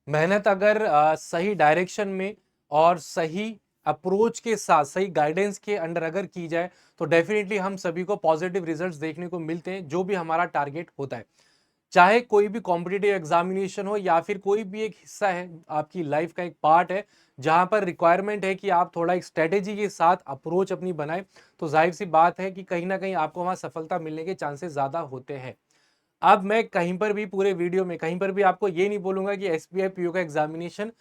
मेहनत अगर सही डायरेक्शन में और सही अप्रोच के साथ, सही गाइडेंस के अंडर अगर की जाए, तो डेफिनेटली हम सभी को पॉजिटिव रिजल्ट्स देखने को मिलते हैं, जो भी हमारा टारगेट होता है। चाहे कोई भी कॉम्पिटिटिव एग्जामिनेशन हो या फिर कोई भी एक हिस्सा है आपकी लाइफ का, एक पार्ट है जहां पर रिक्वायरमेंट है कि आप थोड़ा एक स्ट्रेटेजी के साथ अप्रोच अपनी बनाए, तो जाहिर सी बात है कि कहीं ना कहीं आपको वहां सफलता मिलने के चांसेस ज्यादा होते हैं। अब मैं कहीं पर भी पूरे वीडियो में कहीं पर भी आपको ये नहीं बोलूंगा कि एसबीआई पीओ का एग्जामिनेशन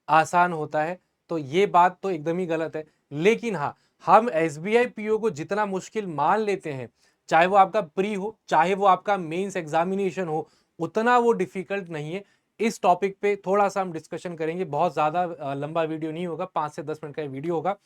आसान होता है, तो ये बात तो एकदम ही गलत है। लेकिन हाँ, हम एसबीआई पीओ को जितना मुश्किल मान लेते हैं, चाहे वो आपका प्री हो, चाहे वो आपका मेंस एग्जामिनेशन हो, उतना वो डिफिकल्ट नहीं है। इस टॉपिक पे थोड़ा सा हम डिस्कशन करेंगे, बहुत ज्यादा लंबा वीडियो नहीं होगा, 5 से 10 मिनट का वीडियो होगा।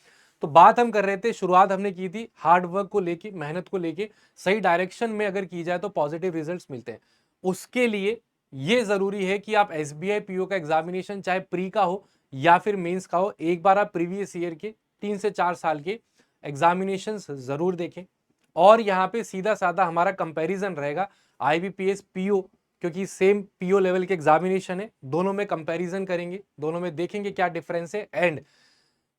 तो बात हम कर रहे थे, शुरुआत हमने की थी हार्ड वर्क को लेके, मेहनत को लेके, सही डायरेक्शन में अगर की जाए तो पॉजिटिव रिजल्ट्स मिलते हैं। उसके लिए ये जरूरी है कि आप एसबीआई पीओ का एग्जामिनेशन चाहे प्री का हो या फिर मेंस का हो, एक बार आप प्रीवियस ईयर के 3 से 4 साल के एग्जामिनेशन जरूर देखें। और यहाँ पे सीधा साधा हमारा कंपैरिजन रहेगा आईबीपीएस पीओ, क्योंकि सेम पीओ लेवल के एग्जामिनेशन है, दोनों में कंपैरिजन करेंगे, दोनों में देखेंगे क्या डिफरेंस है। एंड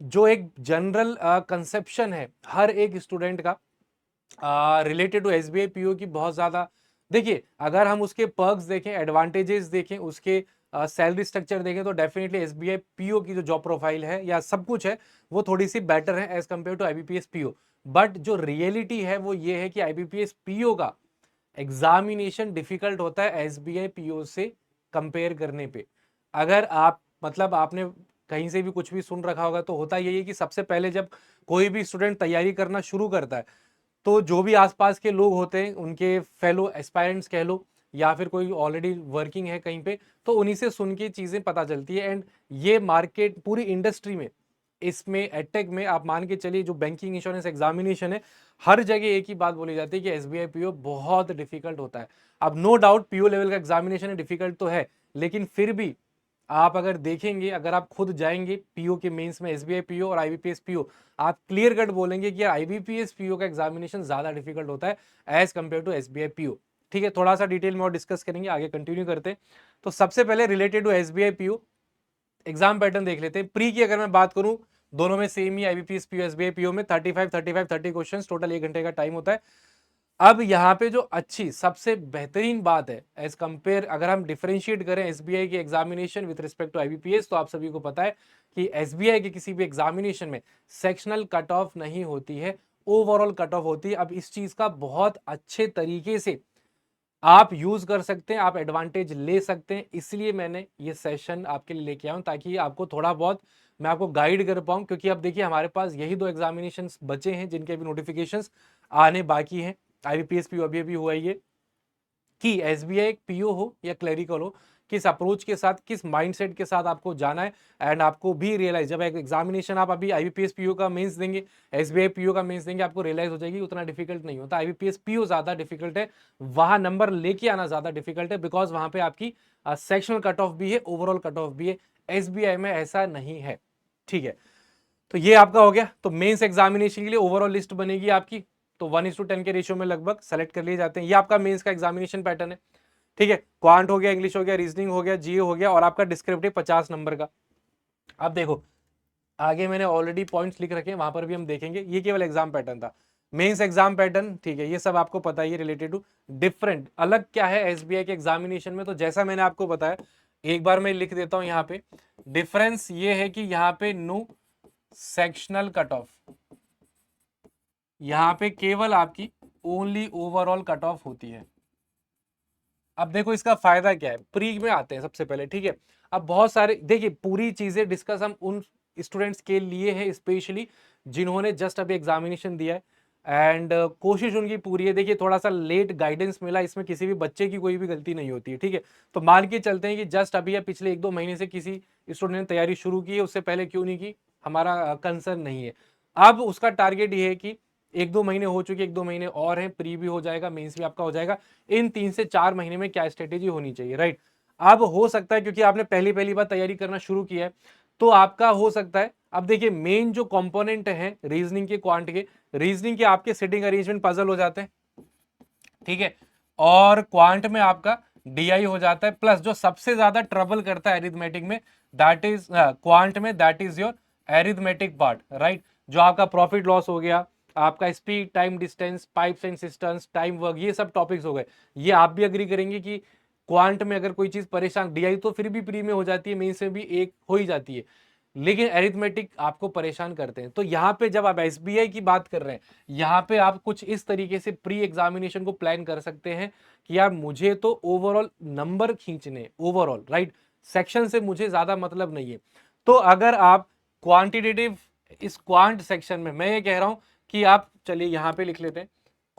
जो एक जनरल कंसेप्शन है हर एक स्टूडेंट का रिलेटेड टू एसबीआई पीओ की, बहुत ज्यादा देखिए, अगर हम उसके पर्क्स देखें, एडवांटेजेस देखें, उसके सैलरी स्ट्रक्चर देखें, तो डेफिनेटली एसबीआई पीओ की जो जॉब प्रोफाइल है या सब कुछ है वो थोड़ी सी बेटर है as compare to IBPS PO. But जो रियलिटी है वो ये है कि आईबीपीएस पीओ का एग्जामिनेशन डिफिकल्ट होता है एसबीआई पीओ से कंपेयर करने पे। अगर आप मतलब आपने कहीं से भी कुछ भी सुन रखा होगा, तो होता यही है कि सबसे पहले जब कोई भी स्टूडेंट तैयारी करना शुरू करता है, तो जो भी आसपास के लोग होते हैं, उनके फेलो एस्पायरेंट्स कह लो या फिर कोई ऑलरेडी वर्किंग है कहीं पे, तो उन्हीं से सुन के चीजें पता चलती है। एंड ये मार्केट पूरी इंडस्ट्री में, इसमें एडटेक में आप मान के चलिए, जो बैंकिंग इंश्योरेंस एग्जामिनेशन है, हर जगह एक ही बात बोली जाती है कि एसबीआई पीओ बहुत डिफिकल्ट होता है। अब नो डाउट पीओ लेवल का एग्जामिनेशन है, डिफिकल्ट तो है, लेकिन फिर भी आप अगर देखेंगे, अगर आप खुद जाएंगे पीओ के मेंस में, एसबीआई पीओ और आईबीपीएस पीओ, आप क्लियर कट बोलेंगे कि यार आईबीपीएस पीओ का एग्जामिनेशन ज्यादा डिफिकल्ट होता है as compare to SBI PO. ठीक है, थोड़ा सा डिटेल में और डिस्कस करेंगे, आगे कंटिन्यू करते हैं। तो सबसे पहले related to SBI PO exam pattern देख लेते हैं। प्री की अगर मैं बात करूं, दोनों में सेम ही, आईबीपीएस पीओ एसबीआई पीओ में 30 क्वेश्चंस, टोटल 1 घंटे का टाइम होता है। अब यहाँ पे जो अच्छी सबसे बेहतरीन बात है एज कंपेयर, अगर हम डिफरेंशिएट करें एसबीआई के examination with respect to IBPS, तो आप सभी को पता है कि एसबीआई के किसी भी एग्जामिनेशन में सेक्शनल कट ऑफ नहीं होती है, ओवरऑल कट ऑफ होती है। अब इस चीज का बहुत अच्छे तरीके से आप यूज कर सकते हैं, आप एडवांटेज ले सकते हैं, इसलिए मैंने ये सेशन आपके लिए लेके आया हूं, ताकि आपको थोड़ा बहुत मैं आपको गाइड कर पाऊं। क्योंकि अब देखिए, हमारे पास यही 2 एग्जामिनेशन बचे हैं जिनके अभी नोटिफिकेशंस आने बाकी हैं। आईबीपीएस पीओ अभी अभी हुआ ही है कि एसबीआई एक पीओ हो या क्लरिकल हो, किस अप्रोच के साथ, किस माइंडसेट के साथ आपको जाना है। एंड आपको भी रियलाइज, जब एक एग्जामिनेशन आप अभी आईबीपीएस पीओ का मेंस देंगे, एसबीआई पीओ का मेंस देंगे, आपको रियलाइज हो जाएगी उतना डिफिकल्ट नहीं होता। आईबीपीएस पीओ ज्यादा डिफिकल्ट है, वहां नंबर लेके आना ज्यादा डिफिकल्ट है, बिकॉज वहां पे आपकी सेक्शनल कट ऑफ भी है, ओवरऑल कट ऑफ भी है। एसबीआई में ऐसा नहीं है। ठीक है, तो ये आपका हो गया। तो मेंस एग्जामिनेशन के लिए ओवरऑल लिस्ट बनेगी आपकी, तो 1:10 के रेशियो में लगभग सेलेक्ट कर लिए जाते हैं। ये आपका मेंस का एग्जामिनेशन पैटर्न है। ठीक है, क्वांट हो गया, इंग्लिश हो गया, रीजनिंग हो गया, जीए हो गया, और आपका डिस्क्रिप्टिव 50 नंबर का। अब देखो, आगे मैंने ऑलरेडी पॉइंट्स लिख रखे हैं, वहां पर भी हम देखेंगे। ये केवल एग्जाम पैटर्न था, मेंस एग्जाम पैटर्न। ठीक है, ये सब आपको पता ही है रिलेटेड टू। डिफरेंट अलग क्या है एसबीआई के एग्जामिनेशन में, तो जैसा मैंने आपको बताया, एक बार मैं लिख देता हूं यहाँ पे। डिफरेंस ये है कि यहाँ पे नो सेक्शनल कट ऑफ, यहाँ पे केवल आपकी ओनली ओवरऑल कट ऑफ होती है। अब देखो इसका फायदा क्या है, प्री में आते हैं सबसे पहले। ठीक है, अब बहुत सारे देखिए, पूरी चीजें डिस्कस हम उन स्टूडेंट्स के लिए है स्पेशली जिन्होंने जस्ट अभी एग्जामिनेशन दिया है, एंड कोशिश उनकी पूरी है। देखिए, थोड़ा सा लेट गाइडेंस मिला, इसमें किसी भी बच्चे की कोई भी गलती नहीं होती है। ठीक है, तो मान के चलते हैं कि जस्ट अभी या पिछले 1-2 महीने से किसी स्टूडेंट ने तैयारी शुरू की है, उससे पहले क्यों नहीं की, हमारा कंसर्न नहीं है। अब उसका टारगेट ये है कि 1-2 महीने हो चुके, 1-2 महीने और हैं, प्री भी हो जाएगा, मेंस भी आपका हो जाएगा, इन 3 से 4 महीने में क्या स्ट्रेटेजी होनी चाहिए, राइट। अब हो सकता है क्योंकि आपने पहली पहली बार तैयारी करना शुरू किया है, तो आपका हो सकता है, अब देखिए मेन जो कंपोनेंट है रीजनिंग के, क्वांट के, रीजनिंग के आपके सिटिंग अरेंजमेंट पजल हो जाते हैं। ठीक है, और क्वांट में आपका DI हो जाता है, प्लस जो सबसे ज्यादा ट्रबल करता है एरिथमेटिक में, दैट इज क्वांट में, that is your arithmetic part, right. जो आपका प्रॉफिट लॉस हो गया, आपका speed, time, distance, pipes and systems, time work, ये सब टॉपिक्स हो गए। ये आप भी अग्री करेंगे कि क्वांट में अगर कोई चीज परेशान, DI तो फिर भी प्री में हो जाती है, मेंस में भी एक हो ही जाती है, लेकिन एरिथमेटिक आपको परेशान करते हैं। तो यहाँ पे जब आप SBI की बात कर रहे हैं, यहाँ पे आप कुछ इस तरीके से प्री एग्जामिनेशन को प्लान कर सकते हैं कि यार मुझे तो ओवरऑल नंबर खींचने, ओवरऑल, राइट, सेक्शन से मुझे ज्यादा मतलब नहीं है। तो अगर आप क्वांटिटेटिव, इस क्वांट सेक्शन में मैं ये कह रहा हूं कि आप, चलिए यहां पे लिख लेते हैं,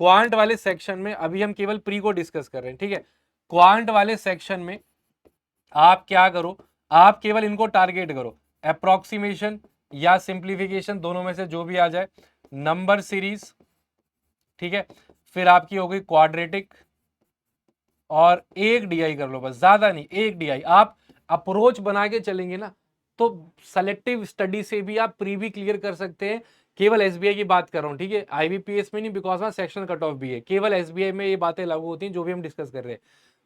क्वांट वाले सेक्शन में अभी हम केवल प्री को डिस्कस कर रहे हैं, ठीक है। क्वांट वाले सेक्शन में आप क्या करो, आप केवल इनको टारगेट करो, अप्रोक्सीमेशन या सिंप्लीफिकेशन, दोनों में से जो भी आ जाए, नंबर सीरीज, ठीक है, फिर आपकी हो गई क्वाड्रेटिक, और एक DI कर लो, बस, ज्यादा नहीं, एक DI। आप अप्रोच बना के चलेंगे ना, तो सेलेक्टिव स्टडी से भी आप प्री भी क्लियर कर सकते हैं। केवल SBI की बात कर रहा हूं, ठीक है, IBPS में नहीं, बिकॉज ना सेक्शनल कट ऑफ भी है, केवल SBI में ये बातें लागू होती हैं जो भी हम डिस्कस कर रहे हैं।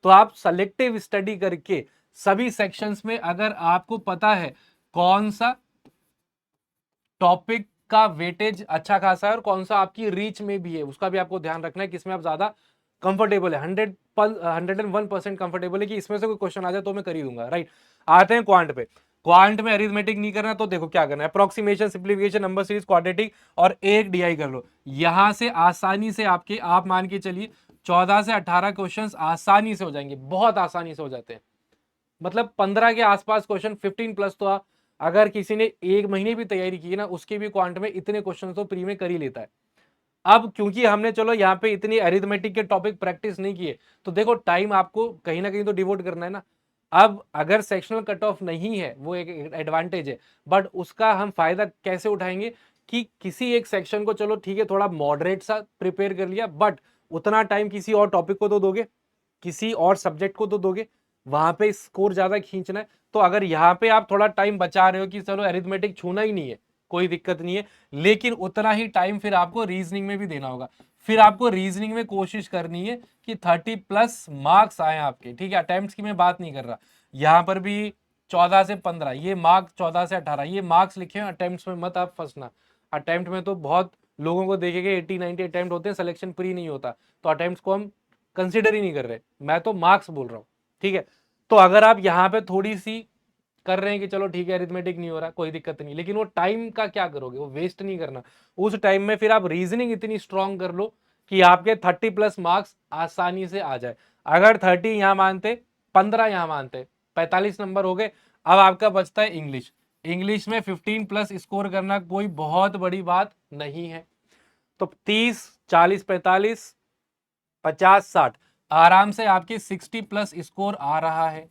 तो आप सेलेक्टिव स्टडी करके सभी सेक्शंस में, अगर आपको पता है कौन सा टॉपिक का वेटेज अच्छा खासा है और कौन सा आपकी रीच में भी है, उसका भी आपको ध्यान रखना है, किसमें आप ज्यादा कंफर्टेबल है, 101% कंफर्टेबल है कि इसमें से कोई क्वेश्चन आ जाए तो मैं कर ही दूंगा, राइट। आते हैं क्वांट पे। क्वांट में अरिथमेटिक नहीं करना, तो देखो क्या करना है, approximation, simplification, number series, quadratic, और एक DI कर लो। यहां से आसानी से आपके, आप मान के चलिए 14 से 18 क्वेश्चन आसानी से हो जाएंगे, बहुत आसानी से हो जाते हैं। मतलब 15 के आसपास क्वेश्चन, 15 प्लस तो अगर किसी ने एक महीने भी तैयारी की ना, उसके भी क्वांट में इतने क्वेश्चन तो प्री में कर ही लेता है। अब क्योंकि हमने चलो यहाँ पे इतनी अरिथमेटिक के टॉपिक प्रैक्टिस नहीं किए, तो देखो टाइम आपको कहीं ना कहीं तो डिवोट करना है ना। अब अगर सेक्शनल कट ऑफ नहीं है, वो एक एडवांटेज है, बट उसका हम फायदा कैसे उठाएंगे कि किसी एक सेक्शन को, चलो ठीक है, थोड़ा मॉडरेट सा प्रिपेयर कर लिया, बट उतना टाइम किसी और टॉपिक को तो दोगे, किसी और सब्जेक्ट को तो दोगे, वहां पे स्कोर ज्यादा खींचना है। तो अगर यहाँ पे आप थोड़ा टाइम बचा रहे हो कि चलो अरिथमेटिक छूना ही नहीं है, कोई दिक्कत नहीं है, लेकिन उतना ही टाइम फिर आपको रीजनिंग में भी देना होगा। फिर आपको रीजनिंग में कोशिश करनी है कि 30+ मार्क्स आए आपके, ठीक है। अटेम्प्ट की मैं बात नहीं कर रहा, यहाँ पर भी 14 से 15 ये मार्क्स, 14 से 18 ये मार्क्स लिखे हैं, अटेम्प्ट में मत आप फंसना। अटेम्प्ट में तो बहुत लोगों को देखेंगे 80-90 अटेम्प्ट होते हैं, सिलेक्शन प्री नहीं होता, तो अटेम्प्ट को हम कंसिडर ही नहीं कर रहे, मैं तो मार्क्स बोल रहा हूँ, ठीक है। तो अगर आप यहाँ पे थोड़ी सी कर रहे हैं कि चलो ठीक है अरिथमेटिक नहीं हो रहा, कोई दिक्कत नहीं, लेकिन वो टाइम का क्या करोगे, वो वेस्ट नहीं करना। उस टाइम में फिर आप रीजनिंग इतनी स्ट्रांग कर लो कि आपके 30+ मार्क्स आसानी से आ जाए। अगर 30 यहां मानते, 15 यहां मानते, 45 नंबर हो गए। अब आपका बचता है इंग्लिश। इंग्लिश में 15+ स्कोर करना कोई बहुत बड़ी बात नहीं है। तो 30, 40, 45, 50, 60, आराम से आपके 60+ स्कोर आ रहा है।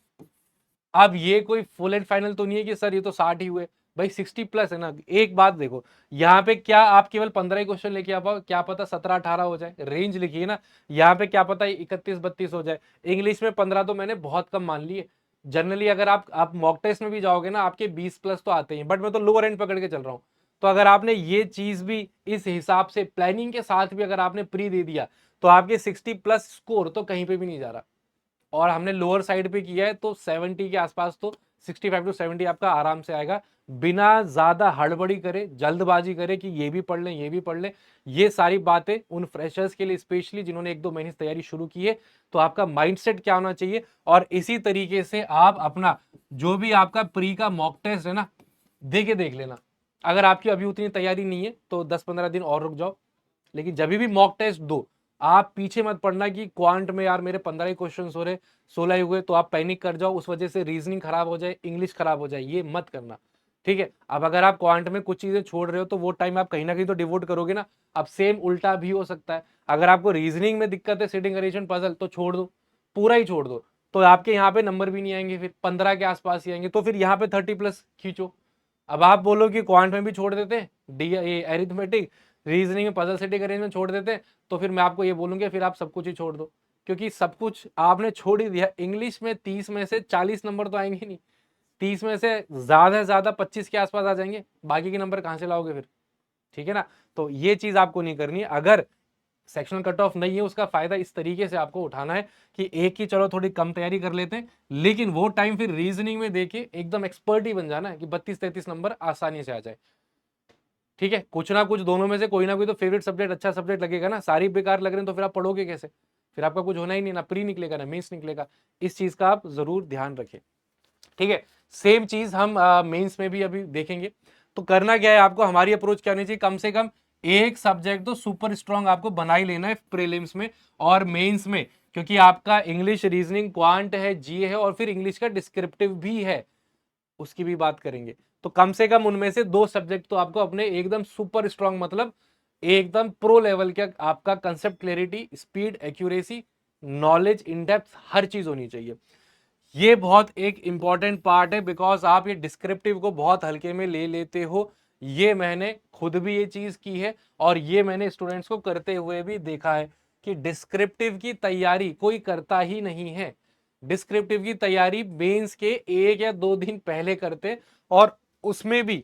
अब ये कोई फुल एंड फाइनल तो नहीं है कि सर ये तो 60 ही हुए, भाई 60+ है ना। एक बात देखो, यहाँ पे क्या आप केवल 15 क्वेश्चन लेके आ पाओ, क्या पता 17-18 हो जाए, रेंज लिखिए ना। यहाँ पे क्या पता 31-32 हो जाए। इंग्लिश में 15 तो मैंने बहुत कम मान लिए। जनरली अगर आप मॉक टेस्ट में भी जाओगे ना, आपके 20+ तो आते हैं, बट मैं तो लोअर एंड पकड़ के चल रहा हूँ। तो अगर आपने ये चीज भी इस हिसाब से प्लानिंग के साथ भी अगर आपने प्री दे दिया, तो आपके 60+ स्कोर तो कहीं पे भी नहीं जा रहा। और हमने लोअर साइड पे किया है, तो 70 के आसपास, तो 65 to 70 आपका आराम से आएगा, बिना ज्यादा हड़बड़ी करे, जल्दबाजी करे कि ये भी पढ़ लें, ये भी पढ़ लें। ये सारी बातें उन फ्रेशर्स के लिए, स्पेशली जिन्होंने 1-2 महीने से तैयारी शुरू की है। तो आपका माइंडसेट क्या होना चाहिए, और इसी तरीके से आप अपना जो भी आपका प्री का मॉक टेस्ट है ना, दे के देख लेना। अगर आपकी अभी उतनी तैयारी नहीं है तो 10-15 दिन और रुक जाओ, लेकिन जब भी मॉक टेस्ट दो, आप पीछे मत पड़ना कि क्वांट में यार मेरे 15 ही क्वेश्चन हो रहे, 16 ही हुए, तो आप पैनिक कर जाओ, उस वजह से रीजनिंग खराब हो जाए, इंग्लिश खराब हो जाए, ये मत करना, ठीक है। अब अगर आप क्वांट में कुछ चीजें छोड़ रहे हो, तो वो टाइम आप कहीं ना कहीं तो डिवोट करोगे ना। अब सेम उल्टा भी हो सकता है, अगर आपको रीजनिंग में दिक्कत है, सिटिंग अरेंजमेंट पजल, तो छोड़ दो, पूरा ही छोड़ दो, तो आपके यहाँ पे नंबर भी नहीं आएंगे, फिर 15 के आसपास ही आएंगे, तो फिर यहाँ पे 30+ खींचो। अब आप बोलो कि क्वांट में भी छोड़ देते हैं, डी ये एरिथमेटिक, रीजनिंग में पजल सेटिंग अरेंजमेंट छोड़ देते हैं, तो फिर मैं आपको ये बोलूंगा फिर आप सब कुछ ही छोड़ दो, क्योंकि सब कुछ आपने छोड़ ही दिया। इंग्लिश में 30 में से 40 नंबर तो आएंगे नहीं, 30 में से ज्यादा से ज्यादा 25 के आसपास आ जाएंगे, बाकी के नंबर कहां से लाओगे फिर, ठीक है ना। तो ये चीज आपको नहीं करनी है। अगर सेक्शनल कट ऑफ नहीं है, उसका फायदा इस तरीके से आपको उठाना है कि एक की चलो थोड़ी कम तैयारी कर लेते हैं, लेकिन वो टाइम फिर रीजनिंग में देके एकदम एक्सपर्ट ही बन जाना है कि 32-33 नंबर आसानी से आ जाए। ठीक है, कुछ ना कुछ दोनों में से कोई ना कोई तो फेवरेट सब्जेक्ट, अच्छा सब्जेक्ट लगेगा ना। सारी बेकार लग रहे हैं तो फिर आप पढ़ोगे कैसे? फिर आपका कुछ होना ही नहीं, ना प्री निकलेगा ना मेंस निकलेगा। इस चीज का आप जरूर ध्यान रखें। ठीक है, सेम चीज हम मेंस में भी अभी देखेंगे। तो करना क्या है आपको, हमारी अप्रोच क्या होनी चाहिए, कम से कम एक सब्जेक्ट तो सुपर स्ट्रांग आपको बना ही लेना है प्रीलिम्स में और मेंस में, क्योंकि आपका इंग्लिश, रीजनिंग, क्वांट है, जीए है और फिर इंग्लिश का डिस्क्रिप्टिव भी है, उसकी भी बात करेंगे। तो कम से कम उनमें से 2 सब्जेक्ट तो आपको अपने एकदम सुपर स्ट्रांग, मतलब एकदम प्रो लेवल का आपका concept clarity, speed, accuracy, knowledge, in depth, हर चीज होनी चाहिए। ये बहुत एक इंपॉर्टेंट पार्ट है, बिकॉज आप ये डिस्क्रिप्टिव को बहुत हल्के में ले लेते हो। ये मैंने खुद भी ये चीज की है और ये मैंने स्टूडेंट्स को करते हुए भी देखा है कि डिस्क्रिप्टिव की तैयारी कोई करता ही नहीं है। डिस्क्रिप्टिव की तैयारी मेंस के 1 या 2 दिन पहले करते, और उसमें भी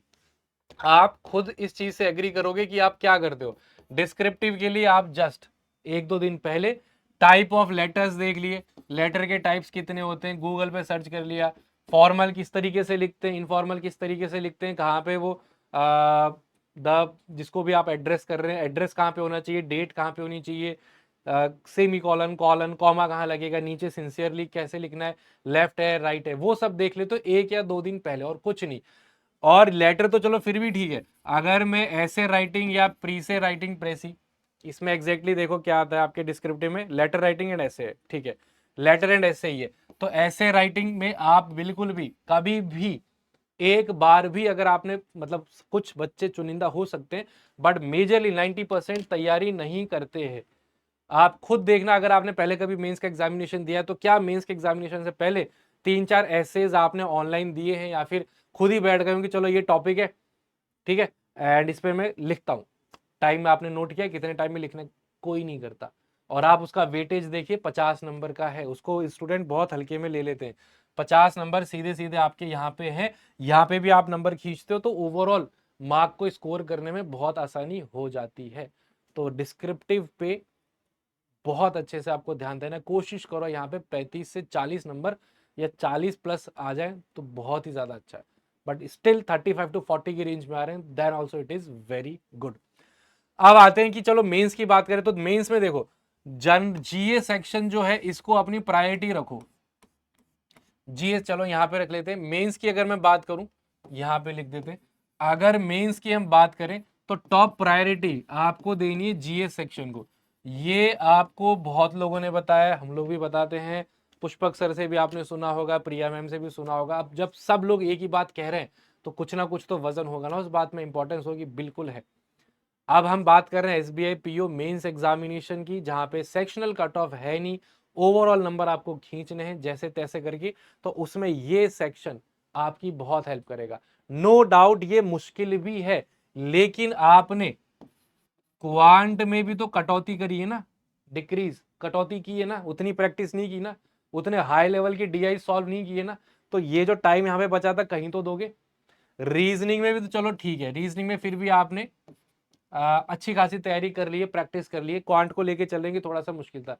आप खुद इस चीज से एग्री करोगे कि आप क्या करते हो। डिस्क्रिप्टिव के लिए आप जस्ट 1-2 दिन पहले टाइप ऑफ लेटर्स देख लिए, लेटर के टाइप्स कितने होते हैं गूगल पे सर्च कर लिया, फॉर्मल किस तरीके से लिखते हैं, इनफॉर्मल किस तरीके से लिखते हैं, कहाँ पे वो द जिसको भी आप एड्रेस कर रहे हैं, एड्रेस कहाँ पे होना चाहिए, डेट कहाँ पे होनी चाहिए, सेमी कॉलन, कॉलन, कॉमा कहाँ लगेगा, नीचे सिंसियरली कैसे लिखना है, लेफ्ट है राइट है, वो सब देख ले तो 1 या 2 दिन पहले, और कुछ नहीं। और लेटर तो चलो फिर भी ठीक है, अगर मैं ऐसे राइटिंग या प्री से राइटिंग प्रेसी, इसमें एग्जैक्टली देखो क्या आता है आपके डिस्क्रिप्टिव में, लेटर राइटिंग एंड ऐसे है, ठीक है, लेटर एंड ऐसे ही है। तो ऐसे राइटिंग में आप बिल्कुल भी कभी भी एक बार भी, अगर आपने, मतलब कुछ बच्चे चुनिंदा हो सकते हैं बट मेजरली 90% तैयारी नहीं करते हैं। आप खुद देखना, अगर आपने पहले कभी मेंस का एग्जामिनेशन दिया है तो क्या मेंस के एग्जामिनेशन से पहले 3-4 एसेज आपने ऑनलाइन दिए हैं या फिर खुद ही बैठ गए हो कि चलो ये टॉपिक है, ठीक है, एंड इस पे मैं लिखता हूँ, टाइम में आपने नोट किया कितने टाइम में लिखना है? कोई नहीं करता। और आप उसका वेटेज देखिए, 50 नंबर का है, उसको स्टूडेंट बहुत हल्के में ले लेते हैं। 50 नंबर सीधे सीधे आपके यहाँ पे है, यहाँ पे भी आप नंबर खींचते हो तो ओवरऑल मार्क को स्कोर करने में बहुत आसानी हो जाती है। तो डिस्क्रिप्टिव पे बहुत अच्छे से आपको ध्यान देना है, कोशिश करो यहाँ पे 35 से 40 नंबर या 40 प्लस आ जाए तो बहुत ही ज्यादा अच्छा है, बट स्टिल 35 टू 40 की रेंज में आ रहे हैं, then also it is very good. अब आते हैं कि चलो मेंस की बात करें, तो मेंस में देखो, जन जीए सेक्शन जो है इसको अपनी प्रायोरिटी रखो। जीए चलो यहाँ पे रख लेते हैं। मेंस की अगर मैं बात करूं, यहाँ पे लिख देते हैं, अगर मेंस की हम बात करें तो टॉप प्रायोरिटी आपको देनी है जीए सेक्शन को। ये आपको बहुत लोगों ने बताया, हम लोग भी बताते हैं, पुष्पक सर से भी आपने सुना होगा, प्रिया मैम से भी सुना होगा। अब जब सब लोग एक ही बात कह रहे हैं तो कुछ ना कुछ तो वजन होगा ना, उस बात में इंपॉर्टेंस होगी, बिल्कुल है। अब हम बात कर रहे हैं एसबीआई पीओ मेंस एग्जामिनेशन की, जहां पे सेक्शनल कट ऑफ है नहीं, ओवरऑल नंबर आपको खींचने हैं जैसे तैसे करके, तो उसमें ये सेक्शन आपकी बहुत हेल्प करेगा। नो डाउट ये मुश्किल भी है, लेकिन आपने क्वांट में भी तो कटौती करी है ना, डिक्रीज कटौती की है ना, उतनी प्रैक्टिस नहीं की ना, उतने हाई लेवल की डीआई सॉल्व नहीं किए ना, तो ये जो टाइम यहाँ पे बचा था कहीं तो दोगे। रीजनिंग में भी तो चलो ठीक है, रीजनिंग में फिर भी आपने अच्छी खासी तैयारी कर ली है, प्रैक्टिस कर ली है, क्वांट को लेके चलेंगे थोड़ा सा मुश्किल था।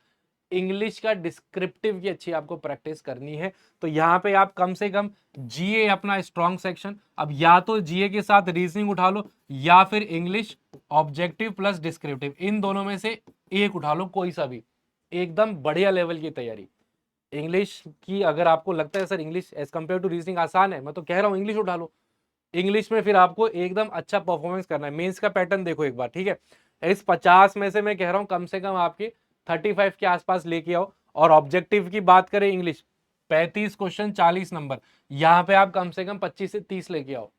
इंग्लिश का डिस्क्रिप्टिव की अच्छी आपको प्रैक्टिस करनी है, तो यहाँ पे आप कम से कम जीए अपना स्ट्रॉन्ग सेक्शन, अब या तो जीए के साथ रीजनिंग उठा लो या फिर इंग्लिश ऑब्जेक्टिव प्लस डिस्क्रिप्टिव, इन दोनों में से एक उठा लो, कोई सा भी, एकदम बढ़िया लेवल की तैयारी। इंग्लिश की अगर आपको लगता है sir English as compare to reasoning आसान है, मैं तो कह रहा हूँ इंग्लिश उठा लो। इंग्लिश में फिर आपको एकदम अच्छा परफॉर्मेंस करना है। मेंस का पैटर्न देखो एक बार, ठीक है, इस 50 में से मैं कह रहा हूं कम से कम आपके 35 के आसपास लेके आओ। और ऑब्जेक्टिव की बात करें इंग्लिश, 35 क्वेश्चन 40 नंबर, यहां पे आप कम से कम 25 से 30 लेके आओ।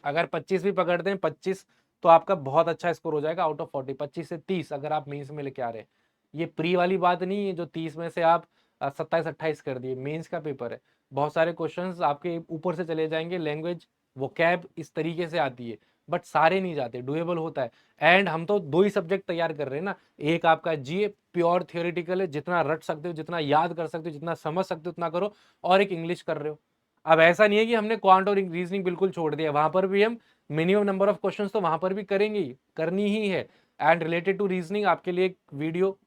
अगर 25 भी पकड़ते हैं, 25 तो आपका बहुत अच्छा स्कोर हो जाएगा आउट ऑफ 40। 25 से 30 अगर आप मेंस में लेके आ रहे हैं, ये प्री वाली बात नहीं है जो 30 में से आप 27-28 कर दिए। मेंस का पेपर है, बहुत सारे क्वेश्चंस आपके ऊपर से चले जाएंगे, लैंग्वेज वो कैब इस तरीके से आती है, बट सारे नहीं जाते, डुएबल होता है। एंड हम तो 2 ही सब्जेक्ट तैयार कर रहे हैं ना, एक आपका जीए प्योर थियोरिटिकल है, जितना रट सकते हो, जितना याद कर सकते हो, जितना समझ सकते हो उतना करो, और एक इंग्लिश कर रहे हो। अब ऐसा नहीं है कि हमने क्वांट और रीजनिंग बिल्कुल छोड़ दिया, वहां पर भी हम मिनिमम नंबर ऑफ क्वेश्चंस तो वहां पर भी करेंगे ही, करनी ही है, एंड रिलेटेड टू रीजनिंग आपके लिए एक वीडियो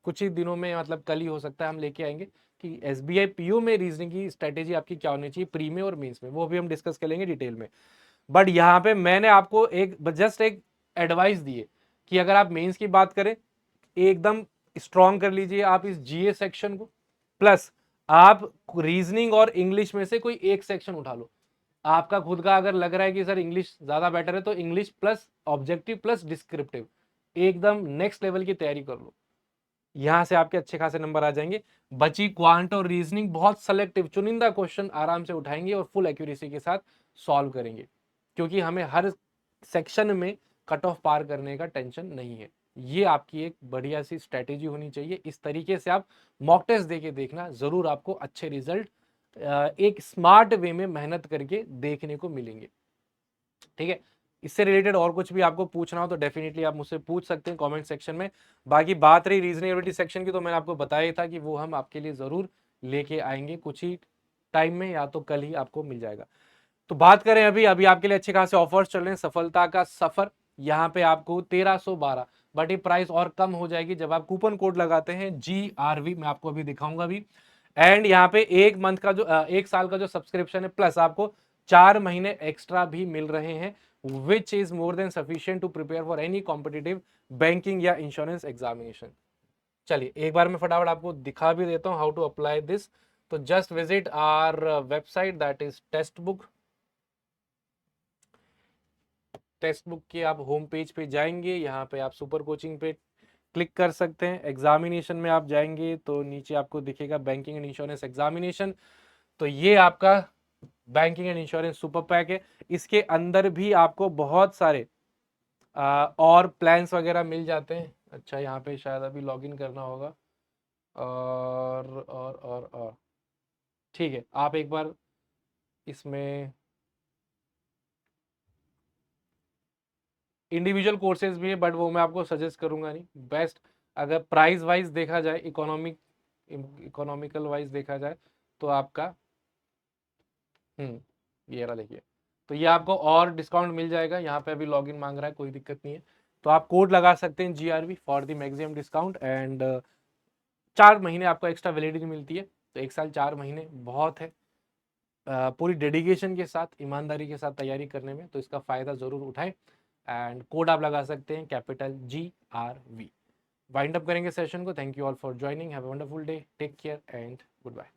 कुछ ही दिनों में, मतलब कल ही हो सकता है, हम लेके आएंगे कि एसबीआई पीओ में रीजनिंग की स्ट्रेटेजी आपकी क्या होनी चाहिए प्री में और मेंस में, वो भी हम डिस्कस कर लेंगे डिटेल में। बट यहाँ पे मैंने आपको एक जस्ट एक एडवाइस दी है कि अगर आप मेंस की बात करें, एकदम स्ट्रॉन्ग कर लीजिए आप इस जीए सेक्शन को, प्लस आप रीजनिंग और इंग्लिश में से कोई एक सेक्शन उठा लो। आपका खुद का अगर लग रहा है कि सर इंग्लिश ज्यादा बेटर है, तो English plus objective plus descriptive एकदम नेक्स्ट लेवल की तैयारी कर लो, यहां से आपके अच्छे खासे नंबर आ जाएंगे। बची क्वांट और रीजनिंग बहुत सेलेक्टिव चुनिंदा क्वेश्चन आराम से उठाएंगे और फुल एक्यूरेसी के साथ सॉल्व करेंगे, क्योंकि हमें हर सेक्शन में कट ऑफ पार करने का टेंशन नहीं है। ये आपकी एक बढ़िया सी स्ट्रेटेजी होनी चाहिए। इस तरीके से आप मॉक टेस्ट देके देखना, जरूर आपको अच्छे रिजल्ट एक स्मार्ट वे में मेहनत करके देखने को मिलेंगे। ठीक है, इससे रिलेटेड और कुछ भी आपको पूछना हो तो डेफिनेटली आप मुझसे पूछ सकते हैं कमेंट सेक्शन में। बाकी बात रही रीजनेबिलिटी सेक्शन की, तो मैंने आपको बताया ही था कि वो हम आपके लिए जरूर लेके आएंगे कुछ ही टाइम में, या तो कल ही आपको मिल जाएगा। तो बात करें अभी अभी आपके लिए अच्छे खासे ऑफर्स चल रहे हैं। सफलता का सफर यहाँ पे आपको 1312, बट ये प्राइस और कम हो जाएगी जब आप कूपन कोड लगाते हैं GRV, मैं आपको अभी दिखाऊंगा अभी। एंड यहाँ पे एक मंथ का जो एक साल का जो सब्सक्रिप्शन है, प्लस आपको 4 महीने एक्स्ट्रा भी मिल रहे हैं, which is more than sufficient to prepare for any competitive banking या इंश्योरेंस एग्जामिनेशन। चलिए एक बार मैं फटाफट आपको दिखा भी देता हूँ हाउ टू अप्लाई दिस। तो just visit our website that is text book के आप होम पेज पे जाएंगे, यहाँ पे आप सुपर कोचिंग पे क्लिक कर सकते हैं। एग्जामिनेशन में आप जाएंगे तो नीचे आपको दिखेगा बैंकिंग एंड इंश्योरेंस एग्जामिनेशन। तो ये आपका banking and insurance super pack है। इसके अंदर भी आपको बहुत सारे और प्लान्स वगैरह मिल जाते हैं। अच्छा, यहाँ पे शायद अभी लॉगिन करना होगा। और ठीक है, आप एक बार इसमें इंडिविजुअल कोर्सेज भी है, बट वो मैं आपको सजेस्ट करूंगा नहीं। बेस्ट अगर प्राइस वाइज देखा जाए, इकोनॉमिकल वाइज देखा जाए, तो आपका ये रहा देखिए। तो ये आपको और डिस्काउंट मिल जाएगा। यहाँ पे अभी लॉगिन मांग रहा है, कोई दिक्कत नहीं है, तो आप कोड लगा सकते हैं GRV for the maximum discount. And 4 महीने आपको एक्स्ट्रा वैलिडिटी मिलती है, तो 1 साल 4 महीने बहुत है। पूरी डेडिकेशन के साथ, ईमानदारी के साथ तैयारी करने में, तो इसका फायदा जरूर उठाएं। एंड कोड आप लगा सकते हैं कैपिटल GRV। वाइंड अप करेंगे सेशन को। Thank you all for joining, have a wonderful day, take care and good bye.